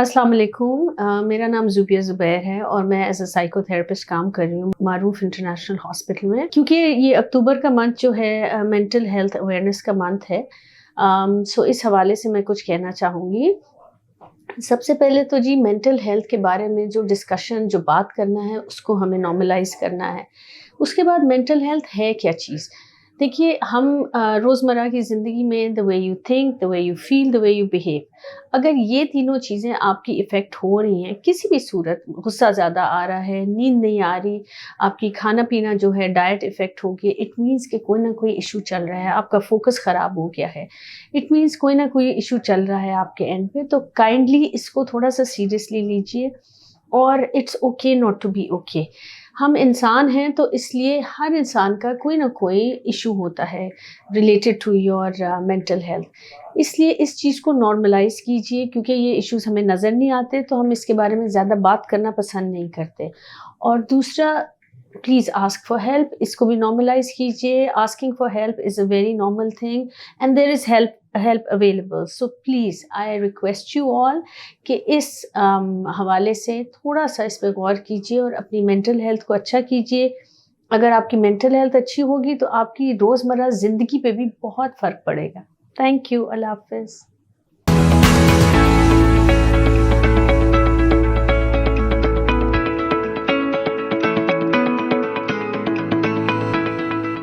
अस्सलाम वालेकुम। मेरा नाम ज़ुबिया ज़ुबैर है और मैं एज अ साइकोथेरेपिस्ट काम कर रही हूँ मारूफ इंटरनेशनल हॉस्पिटल में। क्योंकि ये अक्टूबर का मंथ जो है मेंटल हेल्थ अवेयरनेस का मंथ है, सो इस हवाले से मैं कुछ कहना चाहूँगी। सबसे पहले तो जी मेंटल हेल्थ के बारे में जो डिस्कशन जो बात करना है उसको हमें नॉर्मलाइज करना है। उसके बाद मेंटल हेल्थ है क्या चीज़? देखिए हम रोज़मर्रा की ज़िंदगी में the way you think, the way you feel, the way you behave, अगर ये तीनों चीज़ें आपकी इफ़ेक्ट हो रही हैं किसी भी सूरत, गुस्सा ज़्यादा आ रहा है, नींद नहीं आ रही, आपकी खाना पीना जो है डाइट इफ़ेक्ट हो गई, इट मीन्स कि कोई ना कोई इशू चल रहा है, आपका फोकस ख़राब हो गया है, इट मीन्स कोई ना कोई इशू चल रहा है आपके एंड पे। तो काइंडली इसको थोड़ा सा सीरियसली लीजिए और it's okay not to be okay. हम इंसान हैं तो इसलिए हर इंसान का कोई ना कोई इशू होता है related to your mental health. इसलिए इस चीज़ को नॉर्मलाइज कीजिए, क्योंकि ये इश्यूज हमें नज़र नहीं आते तो हम इसके बारे में ज़्यादा बात करना पसंद नहीं करते। और दूसरा, प्लीज़ आस्क फॉर हेल्प, इसको भी नॉर्मलाइज कीजिए। Asking for help is a very normal thing and there is help available. So please I request you all कि इस हवाले से थोड़ा सा इस पर गौर कीजिए और अपनी मेंटल हेल्थ को अच्छा कीजिए। अगर आपकी मेंटल हेल्थ अच्छी होगी तो आपकी रोज़मर्रा ज़िंदगी पे भी बहुत फ़र्क पड़ेगा। Thank you. अल्लाह हाफ़िज़।